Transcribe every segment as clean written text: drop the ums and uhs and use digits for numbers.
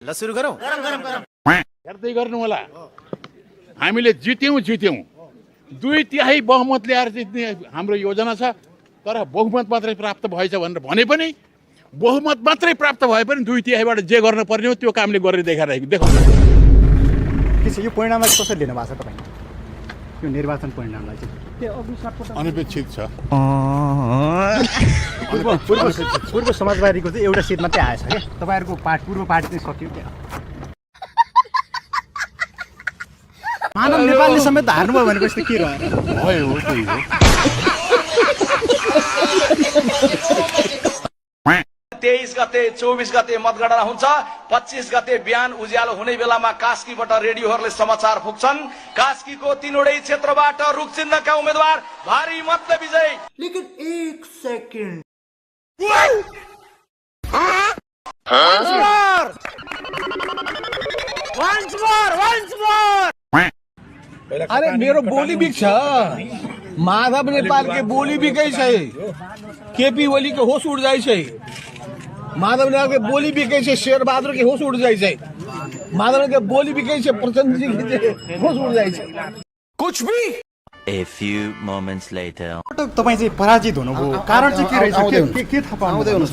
ल सुरु गरौँ। हेर्दै गर्नु होला। हामीले जित्यौँ 2/3 बहुमत ल्याएर जित्ने हाम्रो योजना छ। तर बहुमत मात्रै प्राप्त भएछ भनेर भने पनि बहुमत मात्रै प्राप्त भए पनि 2/3बाट जे गर्न पर्ने हो त्यो कामले गरेर देखाउँ। के छ यो परिणामलाई कसरी लिनु भएको छ तपाईँ? यो निर्वाचन परिणामलाई चाहिँ अनपेक्षित छ। पूर्व समाजवादीको चाहिँ एउटा सिट मात्रै आएछ क्या। तपाईँहरूको पूर्व पार्टी चाहिँ सक्यो क्या। मानव नेपालले समेत हार्नुभयो भनेपछि त के रह्यो? हो त्यही हो। 23 गते 24 गते मतगणना हुन्छ। 25 गते बिहान उज्यालो हुने बेलामा कास्कीबाट रेडियोहरूले समाचार पुग्छन्। कास्कीको 3वटै क्षेत्रबाट रुखचिन्हका उम्मेदवार भारी मतले विजय। लेकिन एक सेकेन्ड अरे मेरो बोली भी छ। माधव नेपाल के बोली भी कई छै। केपी ओली के होश उड़ जाए छै। माधव नेपाल के बोली भी कई छै। शेर बहादुर के होश उड़ जाए छै। माधव के बोली भी कई छै। प्रचंड जी के होश उड़ जाए छै। कुछ भी। A few moments later. तपाईँ चाहिँ पराजित हुनुभयो। कारण चाहिँ के रहेछ? के थाहा पाउनु?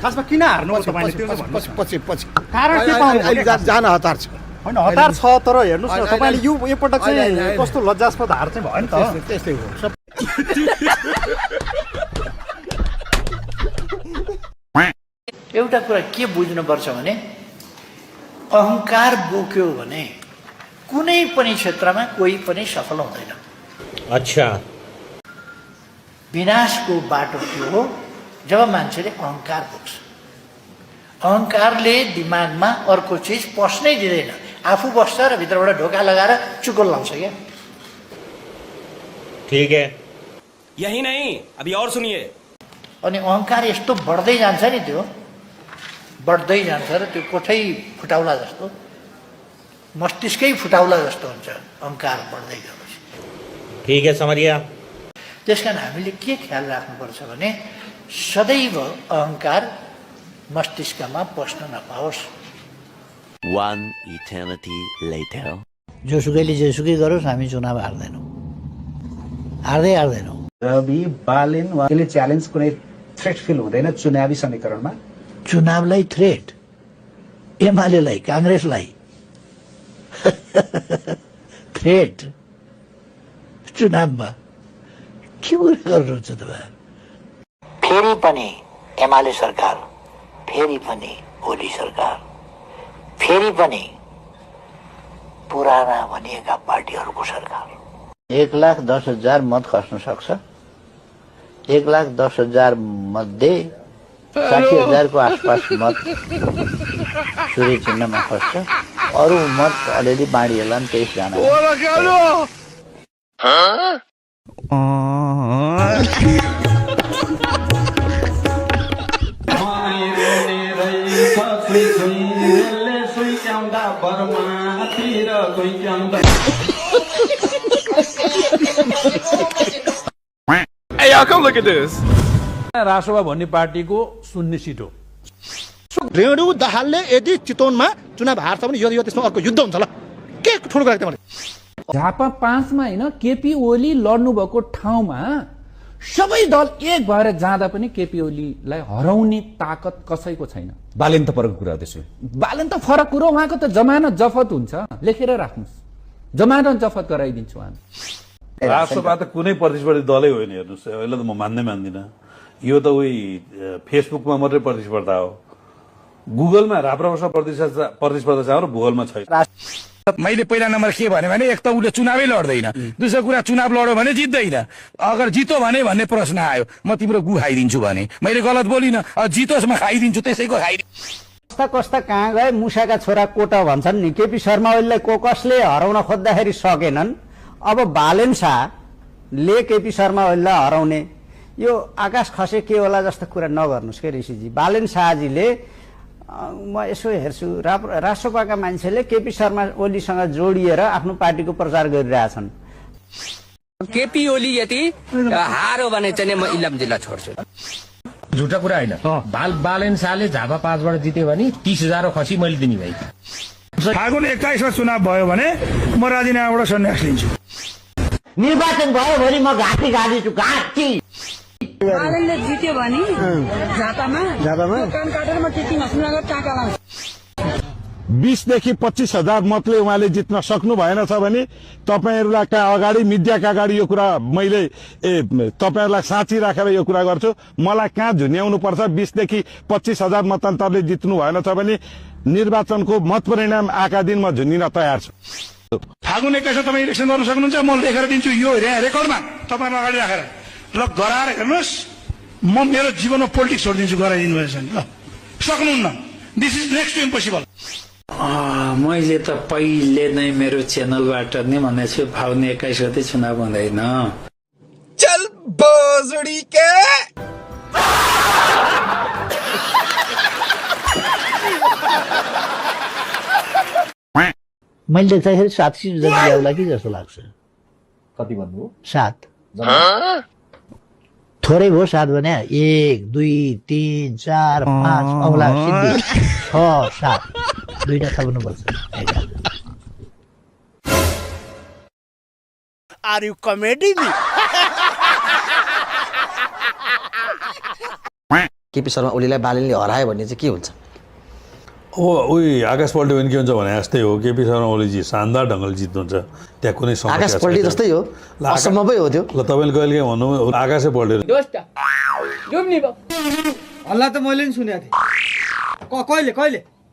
खासमा किन हार्नुभयो तपाईँले? त्यो पछि कारण के पाउनु? जान हतार छ। होइन हतार छ, तर हेर्नुहोस् न तपाईँले यो पटक चाहिँ कस्तो लज्जास्पद हार चाहिँ भयो नि त। त्यस्तै हो। एउटा कुरा के बुझ्नुपर्छ भने अहंकार बोक्यो भने कुनै पनि क्षेत्रमा कोही पनि सफल हुँदैन। अच्छा, विनाशको बाटो त्यो हो जब मान्छेले अहंकार बोक्छ। अहंकारले दिमागमा अर्को चिज पस्नै दिँदैन। आफू बस्छ र भित्रबाट ढोका लगाएर चुकुल लाउँछ क्या। ठीक है। यही नहीं, अभी और सुनिए। अनि अहंकार यस्तो बढ्दै जान्छ नि, त्यो बढ्दै जान्छ र त्यो कोठै फुटाउला जस्तो, मस्तिष्कै फुटाउला जस्तो हुन्छ अहंकार बढ्दै गएपछि। ठीक है, समझिया। त्यसकारण हामीले के ख्याल राख्नुपर्छ भने सदैव अहंकार मस्तिष्कमा पस्न नपाओस्। One eternity later. जोसुकैले जेसुकै गरोस् हामी चुनाव हार्दैनौँ। रवि बालेन उहाँले च्यालेन्ज कुनै थ्रेट फिल हुँदैन चुनावी समीकरणमा? चुनावलाई थ्रेट, एमालेलाई काङ्ग्रेसलाई थ्रेट चुनावमा के गर्नुहुन्छ तपाईँ? फेरि पनि एमाले सरकार, फेरि पनि ओली सरकार, फेरि पनि पुराना भनिएका पार्टीहरूको सरकार। 1,10,000 मत खस्न सक्छ। 1,10,000 मध्ये 60,000 को आसपास मत सूर्य चिन्हमा खस्छ। अरू मत अलिअलि बाँडिएला नि 23 जना। Hey, y'all, come look at this. राष्ट्रवा भन्ने पार्टीको 0 सिट हो। रेणु दाहालले यदि चितवनमा चुनाव हार्छ भने यो त्यसमा अर्को युद्ध हुन्छ। ल के ठुलो गरेको मैले झापा 5 मा हैन केपी ओली लड्नु भएको ठाउँमा सबै दल एक भएर जाँदा पनि केपी ओलीलाई हराउने ताकत कसैको छैन। बालेन त फरक कुरा त्यसो। बालेन त फरक कुरो, उहाँको त जमानत जफत हुन्छ। लेखेर राख्नुस्, जमानत जफत गराइदिन्छु हामी। राष्ट्रपा त कुनै प्रतिस्पर्धी दलै होइन। हेर्नुहोस्, यसलाई त म मान्दिनँ। यो त उही फेसबुकमा मात्रै प्रतिस्पर्धा हो। गुगलमा राप्रपासँग प्रतिस्पर्धा छ र भूगोलमा छैन। मैले पहिला नम्बर के भने एक त उसले चुनावै लड्दैन, दोस्रो कुरा चुनाव लड्यो भने जित्दैन। अगर जितो भने भन्ने प्रश्न आयो, म तिम्रो गु खाइदिन्छु भने मैले गलत बोलिनँ। जितोस् म खाइदिन्छु, त्यसैको खाइदिन्छु। कस्ता कस्ता कहाँ गए मुसाका छोरा कोटा भन्छन् नि। केपी शर्मा ओलीलाई कसले हराउन खोज्दाखेरि सकेनन्। अब बालेन शाहले केपी शर्मा ओलीलाई हराउने यो आकाश खसे के होला जस्तो कुरा नगर्नुहोस् के ऋषिजी। बालेन शाहजीले म यसो हेर्छु राष्ट्रपाका मान्छेले केपी शर्मा ओलीसँग जोडिएर आफ्नो पार्टीको प्रचार गरिरहेछन्। केपी ओली यदि हारो भने चाहिँ म इलाम जिल्ला छोड्छु। झुटा कुरा होइन। बालेन शाहले झापा 5 बाट जित्यो भने 30,000 खसी मैले दिने भाइ। फागुन 21 चुनाव भयो भने म राजीनामाबाट सन्यास लिन्छु। निर्वाचन भयो भने म घाँटी गाडिन्छु, घाँटी। बालनले जित्यो भने झापामा कान काटेर म टिचिङ हस्पिटलमा टाका लाउँछु। 20 देखि 25 हजार मतले उहाँले जित्न सक्नु भएन छ भने तपाईहरुलाई अगाडि मिडियाका अगाडि यो कुरा मैले तपाईहरुलाई साँची राखेर यो कुरा गर्छु। मलाई कहाँ झुन्याउनु पर्छ? 20 देखि 25 हजार मतान्तरले जित्नु भएन छ भने निर्वाचनको मत परिणाम आएका दिन म झुन्निन तयार छु। फागुन 21 तपाईँ इलेक्सन गर्न सक्नुहुन्छ, म लेखेर दिन्छु यो रेकर्डमा तपाईहरुलाई अगाडि राखेर। ल गराएर हेर्नुहोस्, म मेरो जीवनमा पोलिटिक्स छोडिदिन्छु गराइदिनु भएछ नि। ल सक्नुहुन्न, this is next to impossible. मैले त पहिले नै मेरो च्यानलबाट नै भनेको छु फागुन 21 गते चुनाव हुँदैन। चल बोजडी के मैले देख्दाखेरि 7 सिट जति ल्याउला कि जस्तो लाग्छ। कति भन्नु? 7 थोरै भयो। 7 भने 1 2 3 4 5 औला सिद्धि 6 7 दुईटा थप्नु पर्छ। Are you comedy me? KP Sharma ओलीलाई बालनले हरायो भने चाहिँ के हुन्छ? उही आकाश पल्ट्यो भने के हुन्छ भने जस्तै हो। केपी शर्मा ओलीजी शानदार ढङ्गले जित्नुहुन्छ, त्यहाँ कुनै समस्या आकाश पल्टी जस्तै हो, असम्भवै हो त्यो। ल तपाईँले कहिले काहीँ भन्नु आकाशै पल्ट्यो हल्ला त मैले नि सुनेको थिएँ। कहिले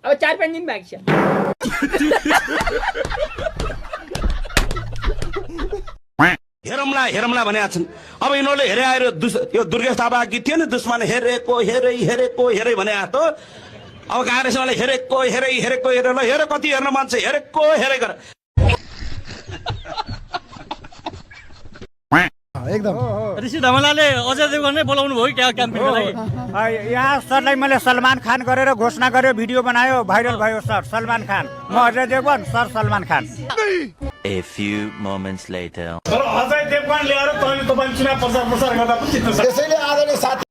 अब 4-5 दिन बाँकी छ। हेरौँला भनेका छन्। अब यिनीहरूले हेरे आएर यो दुर्गेश थापा गीत थियो नि, दुश्मन हेरेको हेरै भने त अब काङ्ग्रेसले हेरेको हेरे ल हेरे कति हेर्न मन छ, हेरेको हेरे गर। एकदम ऋषि धमलाले अजय देवगनले बोलाउनु भयो क्या क्याम्पेनको लागि? यहाँ सरलाई मैले सलमान खान गरेर घोषणा गर्यो, भिडियो बनायो, भाइरल भयो। सर सलमान खान, म Ajay Devgan, sir Salman Khan. A few moments later. तर अजय देवगन ल्याएर तपाईले चुनाव प्रचार गर्दा पनि जित्नु सक्छ। त्यसैले आजले साथी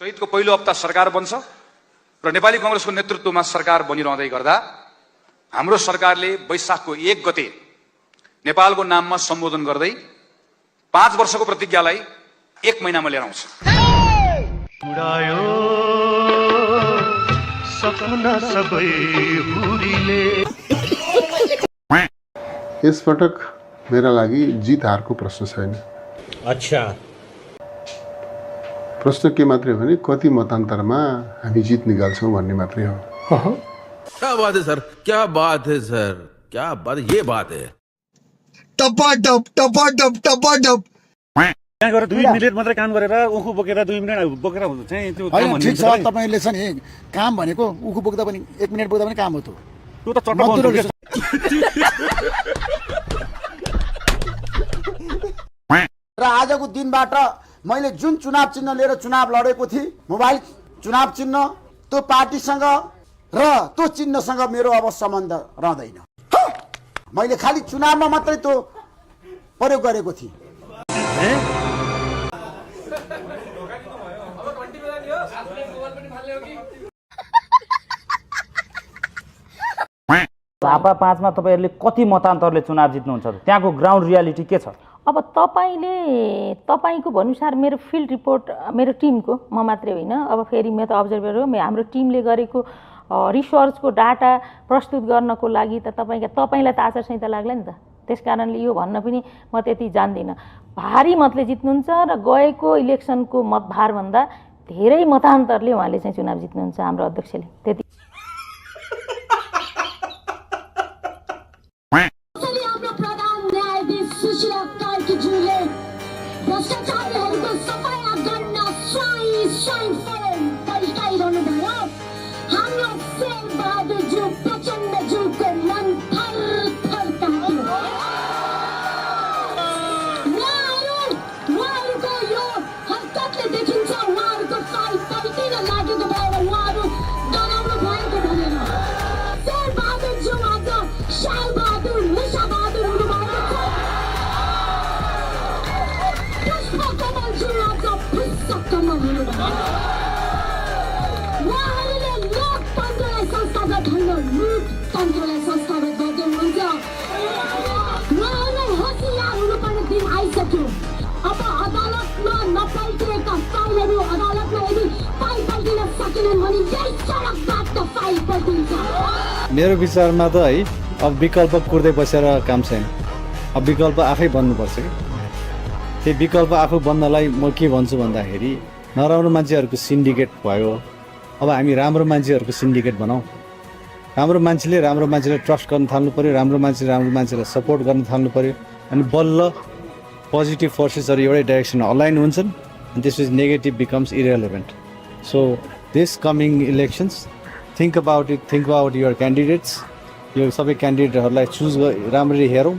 चैतको पहिलो हप्ता सरकार बन्छ र नेपाली कांग्रेसको नेतृत्वमा सरकार बनिरहँदै गर्दा हाम्रो सरकारले वैशाखको 1 गते नेपालको नाममा सम्बोधन गर्दै 5 वर्षको प्रतिज्ञालाई 1 महिनामा लिएर आउँछ। यस पटक मेरा लागि जित हारको प्रश्न छैन। अच्छा, प्रश्न के मात्रै हो भने कति मतान्तरमा हामी जित निकाल्छौँ भन्ने मात्रै हो। क्या बात है सर, क्या बात है सर, क्या बात, ये बात है। टप यहाँ गएर 2 मिनेट मात्रै काम गरेर उखु बोकेर 2 मिनेट बोकेर चाहिँ त्यो काम ठिक छ। तपाईले छ नि काम भनेको उखु बोक्दा पनि 1 मिनेट बोक्दा पनि काम हो। त्यो त चट्ट र आजको दिनबाट मैले जुन चुनाव चिन्ह लिएर चुनाव लडेको थिएँ, मोबाइल चुनाव चिन्ह, त्यो पार्टीसँग र त्यो चिन्हसँग मेरो अब सम्बन्ध रहँदैन। मैले खालि चुनावमा मात्रै त्यो प्रयोग गरेको थिएँ। झापा 5 मा तपाईहरुले कति मतान्तरले चुनाव जित्नुहुन्छ? त्यहाँको ग्राउन्ड रियालिटी के छ? अब तपाईको भन्नुसार मेरो फिल्ड रिपोर्ट मेरो टिमको, म मात्रै होइन, अब फेरि म त अब्जर्भर हो, हाम्रो टिमले गरेको रिसर्चको डाटा प्रस्तुत गर्नको लागि त तपाईलाई त आचार संहिता लाग्ला नि त। त्यसकारणले यो भन्न पनि म त्यति जान्दिनँ। भारी मतले जित्नुहुन्छ र गएको इलेक्सनको मतभार भन्दा धेरै मतान्तरले उहाँले चाहिँ चुनाव जित्नुहुन्छ हाम्रो अध्यक्षले। त्यति मेरो विचारमा त है अब विकल्प कुर्दै बसेर काम छैन अब विकल्प आफै बन्नुपर्छ कि त्यो विकल्प आफू बन्नलाई म के भन्छु भन्दाखेरि नराम्रो मान्छेहरूको सिन्डिकेट भयो अब हामी राम्रो मान्छेहरूको सिन्डिकेट बनाऊ राम्रो मान्छेलाई ट्रस्ट गर्न थाल्नु पर्यो राम्रो मान्छेलाई सपोर्ट गर्न थाल्नु पर्यो अनि बल्ल पोजिटिभ फोर्सेसहरू एउटै डाइरेक्सनमा अलाइन हुन्छन् and this is negative becomes irrelevant. So this coming elections, think about it, think about your candidates. यो सबै क्यान्डिडेटहरूलाई चुज राम्ररी हेरौँ